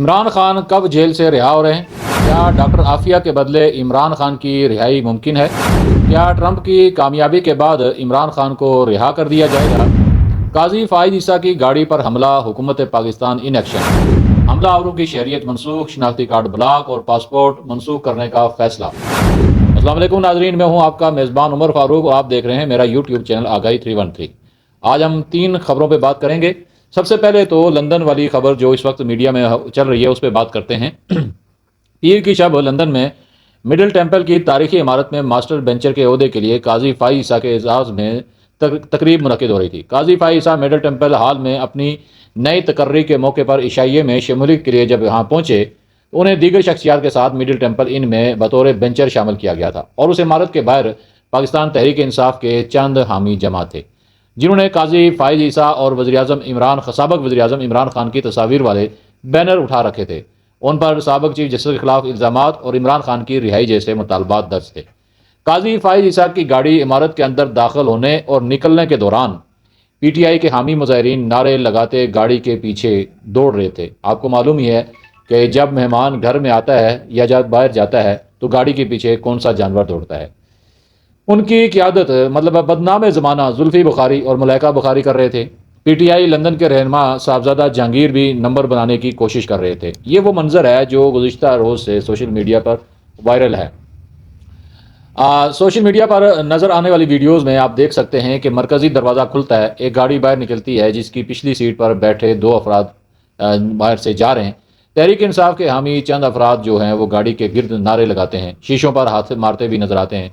عمران خان کب جیل سے رہا ہو رہے ہیں؟ کیا ڈاکٹر عافیہ کے بدلے عمران خان کی رہائی ممکن ہے؟ کیا ٹرمپ کی کامیابی کے بعد عمران خان کو رہا کر دیا جائے گا؟ قاضی فائز عیسیٰ کی گاڑی پر حملہ، حکومت پاکستان ان ایکشن، حملہ آوروں کی شہریت منسوخ، شناختی کارڈ بلاک اور پاسپورٹ منسوخ کرنے کا فیصلہ۔ السلام علیکم ناظرین، میں ہوں آپ کا میزبان عمر فاروق اور آپ دیکھ رہے ہیں میرا یوٹیوب چینل آگاہی 313۔ آج ہم 3 خبروں پہ بات کریں گے۔ سب سے پہلے تو لندن والی خبر جو اس وقت میڈیا میں چل رہی ہے اس پہ بات کرتے ہیں۔ پیر کی شب لندن میں مڈل ٹیمپل کی تاریخی عمارت میں ماسٹر بینچر کے عہدے کے لیے قاضی فائز عیسیٰ کے اعزاز میں تقریب منعقد ہو رہی تھی۔ قاضی فائز عیسیٰ مڈل ٹیمپل ہال میں اپنی نئی تقرری کے موقع پر عشائیے میں شمولیت کے لیے جب یہاں پہنچے، انہیں دیگر شخصیات کے ساتھ مڈل ٹیمپل ان میں بطور بینچر شامل کیا گیا تھا، اور اس عمارت کے باہر پاکستان تحریک انصاف کے چند حامی جمع تھے، جنہوں نے قاضی فائز عیسیٰ اور سابق وزیراعظم عمران خان کی تصاویر والے بینر اٹھا رکھے تھے۔ ان پر سابق چیف جسٹس کے خلاف الزامات اور عمران خان کی رہائی جیسے مطالبات درج تھے۔ قاضی فائز عیسیٰ کی گاڑی عمارت کے اندر داخل ہونے اور نکلنے کے دوران پی ٹی آئی کے حامی مظاہرین نعرے لگاتے گاڑی کے پیچھے دوڑ رہے تھے۔ آپ کو معلوم ہی ہے کہ جب مہمان گھر میں آتا ہے یا جب باہر جاتا ہے تو گاڑی کے پیچھے کون سا جانور دوڑتا ہے۔ ان کی قیادت بدنام زمانہ زلفی بخاری اور ملائکہ بخاری کر رہے تھے۔ پی ٹی آئی لندن کے رہنما صاحبزادہ جہانگیر بھی نمبر بنانے کی کوشش کر رہے تھے۔ یہ وہ منظر ہے جو گزشتہ روز سے سوشل میڈیا پر وائرل ہے۔ سوشل میڈیا پر نظر آنے والی ویڈیوز میں آپ دیکھ سکتے ہیں کہ مرکزی دروازہ کھلتا ہے، ایک گاڑی باہر نکلتی ہے جس کی پچھلی سیٹ پر بیٹھے 2 افراد باہر سے جا رہے ہیں۔ تحریک انصاف کے حامی چند افراد جو ہیں وہ گاڑی کے گرد نعرے لگاتے ہیں، شیشوں پر ہاتھ مارتے بھی نظر آتے ہیں،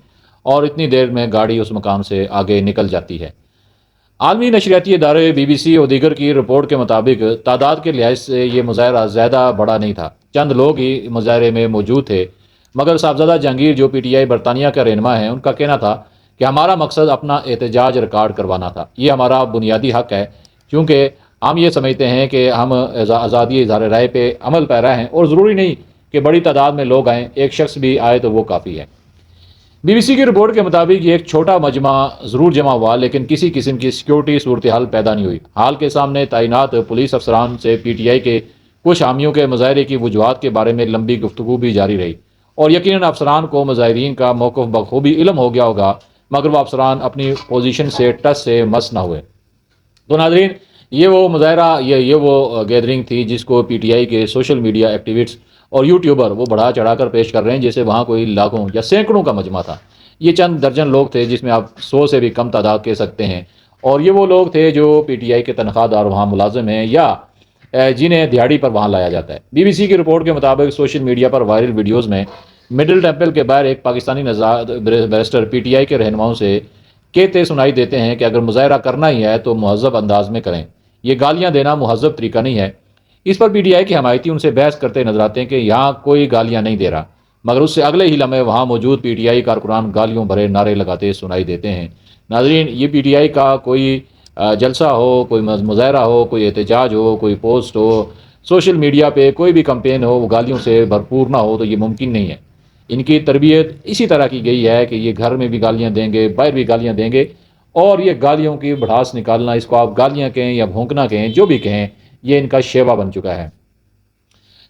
اور اتنی دیر میں گاڑی اس مقام سے آگے نکل جاتی ہے۔ عالمی نشریاتی ادارے بی بی سی اور دیگر کی رپورٹ کے مطابق تعداد کے لحاظ سے یہ مظاہرہ زیادہ بڑا نہیں تھا، چند لوگ ہی مظاہرے میں موجود تھے، مگر صاحبزادہ جہانگیر جو پی ٹی آئی برطانیہ کا رہنما ہیں، ان کا کہنا تھا کہ ہمارا مقصد اپنا احتجاج ریکارڈ کروانا تھا، یہ ہمارا بنیادی حق ہے، کیونکہ ہم یہ سمجھتے ہیں کہ ہم آزادی اظہار رائے پہ عمل پیرا ہیں اور ضروری نہیں کہ بڑی تعداد میں لوگ آئیں، ایک شخص بھی آئے تو وہ کافی ہے۔ بی بی سی کی رپورٹ کے مطابق یہ ایک چھوٹا مجمع ضرور جمع ہوا، لیکن کسی قسم کی سیکیورٹی صورتحال پیدا نہیں ہوئی۔ حال کے سامنے تعینات پولیس افسران سے پی ٹی آئی کے کچھ حامیوں کے مظاہرے کی وجوہات کے بارے میں لمبی گفتگو بھی جاری رہی، اور یقیناً افسران کو مظاہرین کا موقف بخوبی علم ہو گیا ہوگا، مگر وہ افسران اپنی پوزیشن سے ٹس سے مس نہ ہوئے۔ تو ناظرین، یہ وہ مظاہرہ، یہ وہ گیدرنگ تھی جس کو پی ٹی آئی کے سوشل میڈیا ایکٹیوسٹ اور یوٹیوبر وہ بڑھا چڑھا کر پیش کر رہے ہیں جیسے وہاں کوئی لاکھوں یا سینکڑوں کا مجمع تھا۔ یہ چند درجن لوگ تھے، جس میں آپ 100 سے بھی کم تعداد کہہ سکتے ہیں، اور یہ وہ لوگ تھے جو پی ٹی آئی کے تنخواہ دار وہاں ملازم ہیں یا جنہیں دیہاڑی پر وہاں لایا جاتا ہے۔ بی بی سی کی رپورٹ کے مطابق سوشل میڈیا پر وائرل ویڈیوز میں مڈل ٹیمپل کے باہر ایک Pakistani barrister P T I کے رہنماؤں سے کہتے سنائی دیتے ہیں کہ اگر مظاہرہ کرنا ہی ہے تو مہذب انداز میں کریں، یہ گالیاں دینا مہذب طریقہ نہیں ہے۔ اس پر پی ٹی آئی کے حمایتی ان سے بحث کرتے نظر آتے ہیں کہ یہاں کوئی گالیاں نہیں دے رہا، مگر اس سے اگلے ہی لمحے وہاں موجود پی ٹی آئی کارکنان گالیوں بھرے نعرے لگاتے سنائی دیتے ہیں۔ ناظرین، یہ پی ٹی آئی کا کوئی جلسہ ہو، کوئی مظاہرہ ہو، کوئی احتجاج ہو، کوئی پوسٹ ہو، سوشل میڈیا پہ کوئی بھی کمپین ہو، وہ گالیوں سے بھرپور نہ ہو تو یہ ممکن نہیں ہے۔ ان کی تربیت اسی طرح کی گئی ہے کہ یہ گھر میں بھی گالیاں دیں گے، باہر بھی گالیاں دیں گے، اور یہ گالیوں کی بھڑاس نکالنا، اس کو آپ گالیاں کہیں یا بھونکنا کہیں، جو بھی کہیں، یہ ان کا شیوا بن چکا ہے۔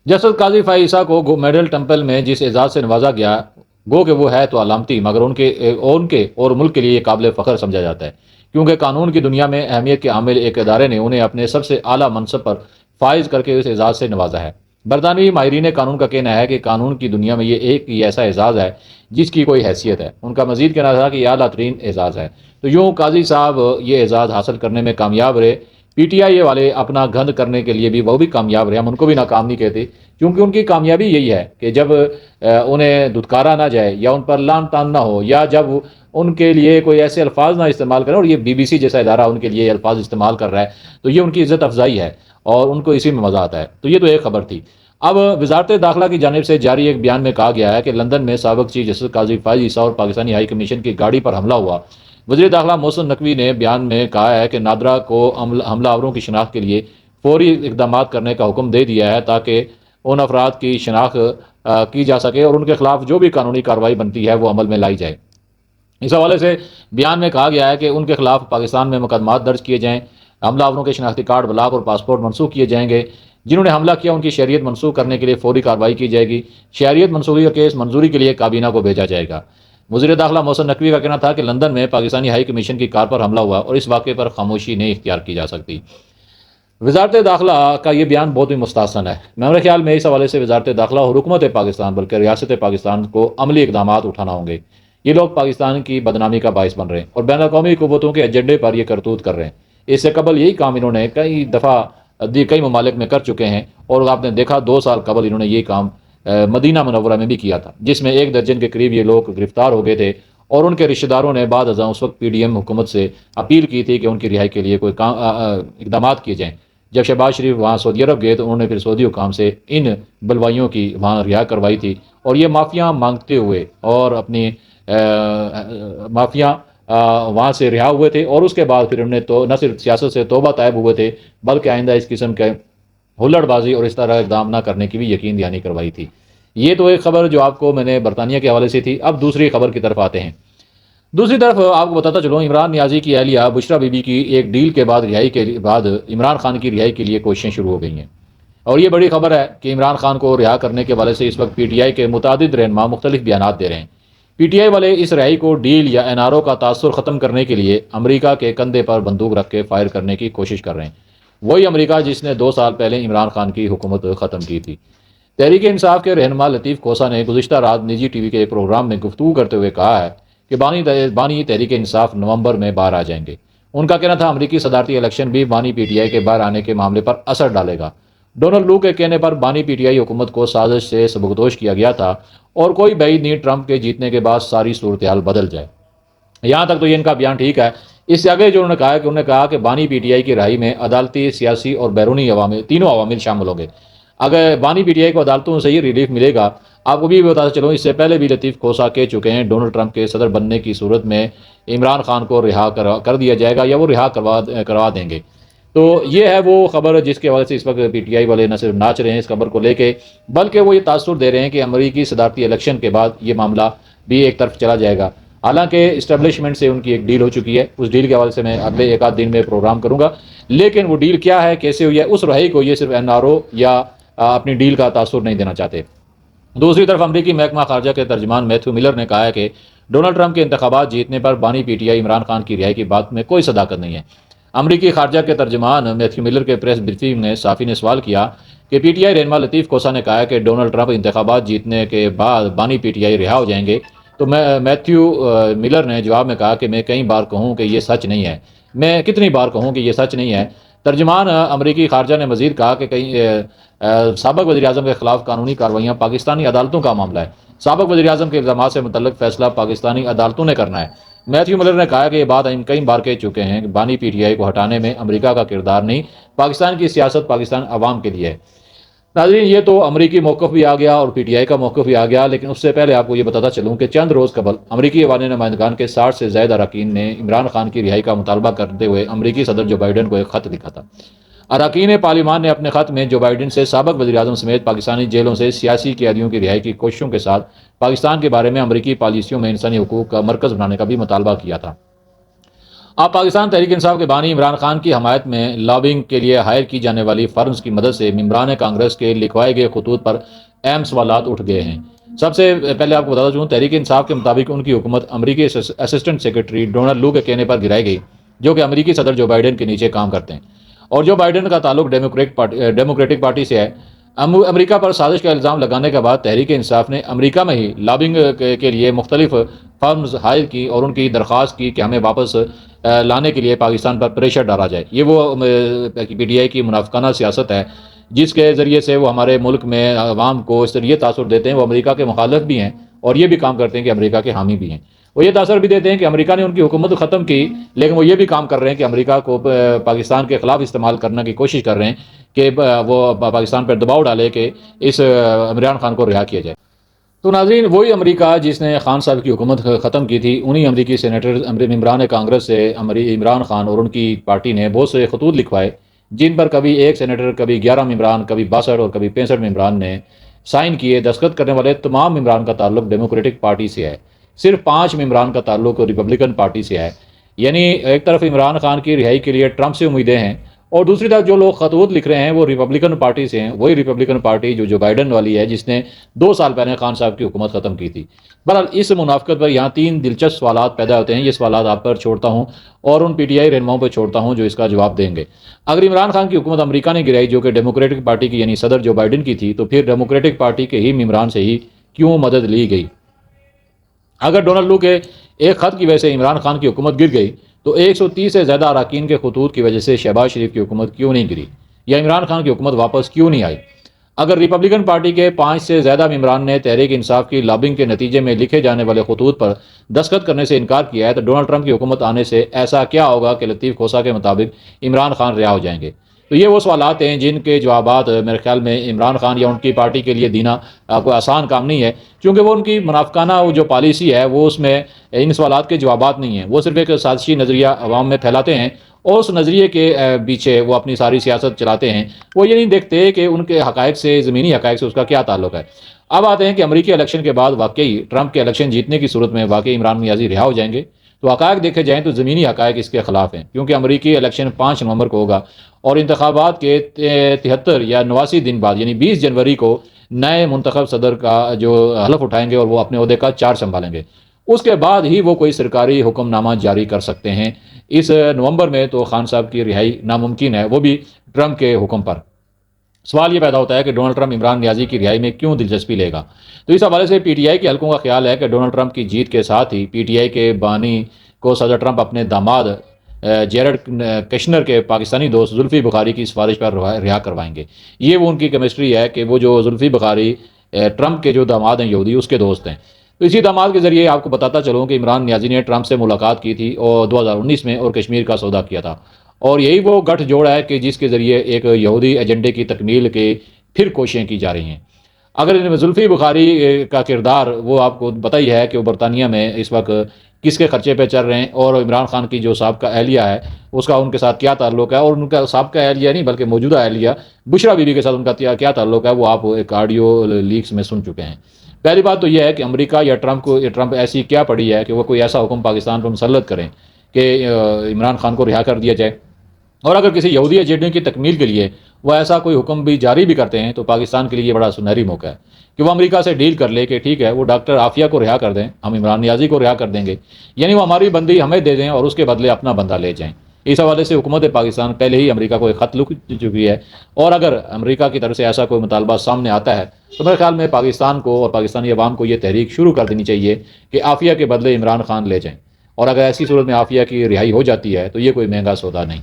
جسٹس قاضی فائز عیسیٰ کو میڈل ٹیمپل میں جس اعزاز سے نوازا گیا، گو کہ وہ ہے تو علامتی، مگر ان کے اور ملک کے لیے یہ قابل فخر سمجھا جاتا ہے، کیونکہ قانون کی دنیا میں اہمیت کے عامل ایک ادارے نے انہیں اپنے سب سے اعلیٰ منصب پر فائز کر کے اس اعزاز سے نوازا ہے۔ برطانوی ماہرین قانون کا کہنا ہے کہ قانون کی دنیا میں یہ ایک ہی ایسا اعزاز ہے جس کی کوئی حیثیت ہے۔ ان کا مزید کہنا تھا کہ یہ اعلیٰ ترین اعزاز ہے۔ تو یوں قاضی صاحب یہ اعزاز حاصل کرنے میں کامیاب رہے، پی ٹی آئی والے اپنا گند کرنے کے لیے بھی وہ بھی کامیاب رہے، ہم ان کو بھی ناکام نہیں کہتے، کیونکہ ان کی کامیابی یہی ہے کہ جب انہیں دھتکارا نہ جائے یا ان پر لان تان نہ ہو، یا جب ان کے لیے کوئی ایسے الفاظ نہ استعمال کریں، اور یہ بی بی سی جیسا ادارہ ان کے لیے یہ الفاظ استعمال کر رہا ہے، تو یہ ان کی عزت افزائی ہے اور ان کو اسی میں مزہ آتا ہے۔ تو یہ تو ایک خبر تھی۔ اب وزارت داخلہ کی جانب سے جاری ایک بیان میں کہا گیا ہے کہ لندن میں سابق چیف جسٹس قاضی فائز عیسیٰ اور پاکستانی ہائی کمیشن کی گاڑی پر حملہ ہوا۔ وزیر داخلہ محسن نقوی نے بیان میں کہا ہے کہ نادرا کو حملہ آوروں کی شناخت کے لیے فوری اقدامات کرنے کا حکم دے دیا ہے تاکہ ان افراد کی شناخت کی جا سکے اور ان کے خلاف جو بھی قانونی کارروائی بنتی ہے وہ عمل میں لائی جائے۔ اس حوالے سے بیان میں کہا گیا ہے کہ ان کے خلاف پاکستان میں مقدمات درج کیے جائیں، حملہ آوروں کے شناختی کارڈ بلاک اور پاسپورٹ منسوخ کیے جائیں گے۔ جنہوں نے حملہ کیا ان کی شہریت منسوخ کرنے کے لیے فوری کارروائی کی جائے گی۔ شہریت منسوخی کا کیس منظوری کے لیے کابینہ کو بھیجا جائے گا۔ وزیر داخلہ محسن نقوی کا کہنا تھا کہ لندن میں پاکستانی ہائی کمیشن کی کار پر حملہ ہوا اور اس واقعے پر خاموشی نہیں اختیار کی جا سکتی۔ وزارت داخلہ کا یہ بیان بہت ہی مستحسن ہے۔ میرے خیال میں اس حوالے سے وزارت داخلہ اور حکومت پاکستان بلکہ ریاست پاکستان کو عملی اقدامات اٹھانا ہوں گے۔ یہ لوگ پاکستان کی بدنامی کا باعث بن رہے ہیں اور بین الاقوامی قوتوں کے ایجنڈے پر یہ کرتوت کر رہے ہیں۔ اس سے قبل یہی کام انہوں نے کئی دفعہ کئی ممالک میں کر چکے ہیں، اور آپ نے دیکھا 2 سال قبل انہوں نے یہ کام مدینہ منورہ میں بھی کیا تھا، جس میں 1 درجن کے قریب یہ لوگ گرفتار ہو گئے تھے، اور ان کے رشتہ داروں نے بعد ازاں اس وقت پی ڈی ایم حکومت سے اپیل کی تھی کہ ان کی رہائی کے لیے کوئی اقدامات کیے جائیں۔ جب شہباز شریف وہاں سعودی عرب گئے تو انہوں نے پھر سعودی حکام سے ان بلوائیوں کی وہاں رہا کروائی تھی، اور یہ معافیاں مانگتے ہوئے اور اپنی معافیاں وہاں سے رہا ہوئے تھے، اور اس کے بعد پھر انہوں نے تو نہ صرف سیاست سے توبہ طائب ہوئے تھے بلکہ آئندہ اس قسم کے ہلڑ بازی اور اس طرح اقدام نہ کرنے کی بھی یقین دہانی کروائی تھی۔ یہ تو ایک خبر جو آپ کو میں نے برطانیہ کے حوالے سے تھی۔ اب دوسری خبر کی طرف آتے ہیں۔ دوسری طرف آپ کو بتاتا چلوں، عمران نیازی کی اہلیہ بشرا بی بی کی ایک ڈیل کے بعد رہائی کے بعد عمران خان کی رہائی کے لیے کوششیں شروع ہو گئی ہیں، اور یہ بڑی خبر ہے کہ عمران خان کو رہا کرنے کے حوالے سے اس وقت پی ٹی آئی کے متعدد رہنما مختلف بیانات دے رہے ہیں۔ پی ٹی آئی والے اس رہائی کو ڈیل یا این آر او کا تاثر ختم کرنے کے لیے امریکہ کے کندھے پر بندوق رکھ کے فائر کرنے کی کوشش کر رہے ہیں، وہی امریکہ جس نے 2 سال پہلے عمران خان کی حکومت ختم کی تھی۔ تحریک انصاف کے رہنما لطیف کھوسا نے گزشتہ رات نجی ٹی وی کے ایک پروگرام میں گفتگو کرتے ہوئے کہا ہے کہ بانی تحریک انصاف نومبر میں باہر آ جائیں گے۔ ان کا کہنا تھا امریکی صدارتی الیکشن بھی بانی پی ٹی آئی کے باہر آنے کے معاملے پر اثر ڈالے گا۔ ڈونلڈ لو کے کہنے پر بانی پی ٹی آئی حکومت کو سازش سے سبکدوش کیا گیا تھا، اور کوئی بعید نہیں ٹرمپ کے جیتنے کے بعد ساری صورتحال بدل جائے۔ یہاں تک تو یہ ان کا بیان ٹھیک ہے۔ اس سے آگے جو انہوں نے کہا کہ بانی پی ٹی آئی کی رہائی میں عدالتی، سیاسی اور بیرونی عوامل، تینوں عوامل شامل ہوں گے۔ اگر بانی پی ٹی آئی کو عدالتوں سے ہی ریلیف ملے گا، آپ کو بھی بتاتا چلوں اس سے پہلے بھی لطیف کھوسا کہہ چکے ہیں ڈونلڈ ٹرمپ کے صدر بننے کی صورت میں عمران خان کو رہا کر دیا جائے گا یا وہ رہا کروا دیں گے۔ تو یہ ہے وہ خبر جس کے وجہ سے اس وقت پی ٹی آئی والے نہ صرف ناچ رہے ہیں اس خبر کو لے کے، بلکہ وہ یہ تاثر دے رہے ہیں کہ امریکی صدارتی الیکشن کے بعد یہ معاملہ بھی ایک طرف چلا جائے گا۔ حالانکہ اسٹیبلشمنٹ سے ان کی ایک ڈیل ہو چکی ہے، اس ڈیل کے حوالے سے میں اگلے 1 آدھ دن میں پروگرام کروں گا، لیکن وہ ڈیل کیا ہے، کیسے ہوئی ہے، اس رہائی کو یہ صرف این آر او یا اپنی ڈیل کا تاثر نہیں دینا چاہتے۔ دوسری طرف امریکی محکمہ خارجہ کے ترجمان میتھیو ملر نے کہا ہے کہ ڈونلڈ ٹرمپ کے انتخابات جیتنے پر بانی P T I Imran Khan کی رہائی کی بات میں کوئی صداقت نہیں ہے۔ امریکی خارجہ کے ترجمان میتھیو ملر کے پریس بریفنگ میں صحافی نے سوال کیا کہ پی ٹی آئی رہنما لطیف کھوسا نے کہا ہے کہ ڈونلڈ ٹرمپ انتخابات جیتنے کے بعد بانی پی ٹی آئی رہا ہو جائیں گے، تو میتھیو ملر نے جواب میں کہا کہ میں کئی بار کہوں کہ یہ سچ نہیں ہے، میں کتنی بار کہوں کہ یہ سچ نہیں ہے۔ ترجمان امریکی خارجہ نے مزید کہا کہ سابق وزیراعظم کے خلاف قانونی کارروائیاں پاکستانی عدالتوں کا معاملہ ہے، سابق وزیراعظم کے الزامات سے متعلق فیصلہ پاکستانی عدالتوں نے کرنا ہے۔ میتھیو ملر نے کہا کہ یہ بات ہم کئی بار کہہ چکے ہیں کہ بانی پی ٹی آئی کو ہٹانے میں امریکہ کا کردار نہیں، پاکستان کی سیاست پاکستان عوام کے لیے ہے۔ ناظرین، یہ تو امریکی موقف بھی آ گیا اور پی ٹی آئی کا موقف بھی آ گیا، لیکن اس سے پہلے آپ کو یہ بتاتا چلوں کہ چند روز قبل امریکی ایوان نمائندگان کے 60 سے زائد اراکین نے عمران خان کی رہائی کا مطالبہ کرتے ہوئے امریکی صدر جو بائیڈن کو ایک خط لکھا تھا۔ اراکین پارلیمان نے اپنے خط میں جو بائیڈن سے سابق وزیراعظم سمیت پاکستانی جیلوں سے سیاسی قیدیوں کی رہائی کی کوششوں کے ساتھ پاکستان کے بارے میں امریکی پالیسیوں میں انسانی حقوق کا مرکز بنانے کا بھی مطالبہ کیا تھا۔ اب پاکستان تحریک انصاف کے بانی عمران خان کی حمایت میں لابنگ کے لیے ہائر کی جانے والی فرمز کی مدد سے ممبران کانگریس کے لکھوائے گئے خطوط پر اہم سوالات اٹھ گئے ہیں۔ سب سے پہلے آپ کو بتا دوں تحریک انصاف کے مطابق ان کی حکومت امریکی اسسٹنٹ سیکرٹری ڈونلڈ لو کے کہنے پر گرائی گئی، جو کہ امریکی صدر جو بائیڈن کے نیچے کام کرتے ہیں، اور جو بائیڈن کا تعلق ڈیموکریٹک پارٹی سے ہے۔ امریکہ پر سازش کا الزام لگانے کے بعد تحریک انصاف نے امریکہ میں ہی لابنگ کے لیے مختلف فرمز ہائر کی اور ان کی درخواست کی کہ ہمیں واپس لانے کے لیے پاکستان پر پریشر ڈالا جائے۔ یہ وہ پی ٹی آئی کی منافقانہ سیاست ہے جس کے ذریعے سے وہ ہمارے ملک میں عوام کو اس طرح یہ تاثر دیتے ہیں وہ امریکہ کے مخالف بھی ہیں، اور یہ بھی کام کرتے ہیں کہ امریکہ کے حامی بھی ہیں۔ وہ یہ تاثر بھی دیتے ہیں کہ امریکہ نے ان کی حکومت ختم کی، لیکن وہ یہ بھی کام کر رہے ہیں کہ امریکہ کو پاکستان کے خلاف استعمال کرنے کی کوشش کر رہے ہیں کہ وہ پاکستان پر دباؤ ڈالے کہ اس عمران خان کو رہا کیا جائے۔ تو ناظرین، وہی امریکہ جس نے خان صاحب کی حکومت ختم کی تھی، انہی امریکی سینیٹر ممبران کانگریس سے عمران خان اور ان کی پارٹی نے بہت سے خطوط لکھوائے، جن پر کبھی 1 سینیٹر، کبھی 11 ممبران، کبھی 62 اور کبھی 65 ممبران نے سائن کیے۔ دستخط کرنے والے تمام ممبران کا تعلق ڈیموکریٹک پارٹی سے ہے، صرف 5 ممبران کا تعلق ریپبلکن پارٹی سے ہے۔ یعنی ایک طرف عمران خان کی رہائی کے لیے ٹرمپ سے امیدیں ہیں، اور دوسری طرف جو لوگ خطوط لکھ رہے ہیں وہ ریپبلکن پارٹی سے ہیں، وہی ریپبلکن پارٹی جو بائیڈن والی ہے، جس نے 2 سال پہلے خان صاحب کی حکومت ختم کی تھی۔ بہرحال اس منافقت پر یہاں 3 دلچسپ سوالات پیدا ہوتے ہیں، یہ سوالات آپ پر چھوڑتا ہوں اور ان پی ٹی آئی رہنماؤں پر چھوڑتا ہوں جو اس کا جواب دیں گے۔ اگر عمران خان کی حکومت امریکہ نے گرائی جو کہ ڈیموکریٹک پارٹی کی یعنی صدر جو بائیڈن کی تھی، تو پھر ڈیموکریٹک پارٹی کے ہی ممبران سے ہی کیوں مدد لی گئی؟ اگر ڈونلڈ لو کے ایک خط کی وجہ سے عمران خان کی حکومت گر گئی تو 130 سے زیادہ اراکین کے خطوط کی وجہ سے شہباز شریف کی حکومت کیوں نہیں گری یا عمران خان کی حکومت واپس کیوں نہیں آئی؟ اگر ریپبلکن پارٹی کے 5 سے زیادہ ممبران نے تحریک انصاف کی لابنگ کے نتیجے میں لکھے جانے والے خطوط پر دستخط کرنے سے انکار کیا ہے تو ڈونلڈ ٹرمپ کی حکومت آنے سے ایسا کیا ہوگا کہ لطیف کھوسہ کے مطابق عمران خان رہا ہو جائیں گے؟ تو یہ وہ سوالات ہیں جن کے جوابات میرے خیال میں عمران خان یا ان کی پارٹی کے لیے دینا کوئی آسان کام نہیں ہے، کیونکہ وہ ان کی منافقانہ جو پالیسی ہے وہ اس میں ان سوالات کے جوابات نہیں ہیں۔ وہ صرف ایک سازشی نظریہ عوام میں پھیلاتے ہیں اور اس نظریے کے پیچھے وہ اپنی ساری سیاست چلاتے ہیں۔ وہ یہ نہیں دیکھتے کہ ان کے حقائق سے، زمینی حقائق سے اس کا کیا تعلق ہے۔ اب آتے ہیں کہ امریکی الیکشن کے بعد واقعی ٹرمپ کے الیکشن جیتنے کی صورت میں واقعی عمران نیازی رہا ہو جائیں گے؟ تو حقائق دیکھے جائیں تو زمینی حقائق اس کے خلاف ہیں، کیونکہ امریکی الیکشن 5 نومبر کو ہوگا اور انتخابات کے 73 یا 89 دن بعد یعنی 20 جنوری کو نئے منتخب صدر کا جو حلف اٹھائیں گے اور وہ اپنے عہدے کا چارج سنبھالیں گے۔ اس کے بعد ہی وہ کوئی سرکاری حکم نامہ جاری کر سکتے ہیں۔ اس نومبر میں تو خان صاحب کی رہائی ناممکن ہے، وہ بھی ٹرمپ کے حکم پر۔ سوال یہ پیدا ہوتا ہے کہ ڈونلڈ ٹرمپ عمران نیازی کی رہائی میں کیوں دلچسپی لے گا؟ تو اس حوالے سے پی ٹی آئی کے حلقوں کا خیال ہے کہ ڈونلڈ ٹرمپ کی جیت کے ساتھ ہی پی ٹی آئی کے بانی کو صدر ٹرمپ اپنے داماد جیرڈ کشنر کے پاکستانی دوست زلفی بخاری کی سفارش پر رہا کروائیں گے۔ یہ وہ ان کی کیمسٹری ہے کہ وہ جو زلفی بخاری ٹرمپ کے جو داماد ہیں یہودی، اس کے دوست ہیں۔ تو اسی داماد کے ذریعے آپ کو بتاتا چلوں کہ عمران نیازی نے ٹرمپ سے ملاقات کی تھی اور 2019 میں اور کشمیر کا سودا کیا تھا، اور یہی وہ گٹھ جوڑ ہے کہ جس کے ذریعے ایک یہودی ایجنڈے کی تکمیل کے پھر کوششیں کی جا رہی ہیں۔ اگر زلفی بخاری کا کردار وہ آپ کو پتہ ہی ہے کہ وہ برطانیہ میں اس وقت کس کے خرچے پہ چل رہے ہیں، اور عمران خان کی جو سابقہ اہلیہ ہے اس کا ان کے ساتھ کیا تعلق ہے، اور ان کا سابقہ اہلیہ نہیں بلکہ موجودہ اہلیہ بشرا بی بی کے ساتھ ان کا کیا تعلق ہے، وہ آپ ایک آڈیو لیکس میں سن چکے ہیں۔ پہلی بات تو یہ ہے کہ امریکہ یا ٹرمپ ایسی کیا پڑی ہے کہ وہ کوئی ایسا حکم پاکستان پر مسلط کریں کہ عمران خان کو رہا کر دیا جائے، اور اگر کسی یہودی ایجنڈے کی تکمیل کے لیے وہ ایسا کوئی حکم بھی جاری بھی کرتے ہیں تو پاکستان کے لیے یہ بڑا سنہری موقع ہے کہ وہ امریکہ سے ڈیل کر لے کہ ٹھیک ہے وہ ڈاکٹر عافیہ کو رہا کر دیں، ہم عمران نیازی کو رہا کر دیں گے، یعنی وہ ہماری بندی ہمیں دے دیں اور اس کے بدلے اپنا بندہ لے جائیں۔ اس حوالے سے حکومت پاکستان پہلے ہی امریکہ کو ایک خط لکھ چکی ہے، اور اگر امریکہ کی طرف سے ایسا کوئی مطالبہ سامنے آتا ہے تو میرے خیال میں پاکستان کو اور پاکستانی عوام کو یہ تحریک شروع کر دینی چاہیے کہ عافیہ کے بدلے عمران خان لے جائیں، اور اگر ایسی صورت میں عافیہ کی رہائی ہو جاتی ہے تو یہ کوئی مہنگا سودا نہیں۔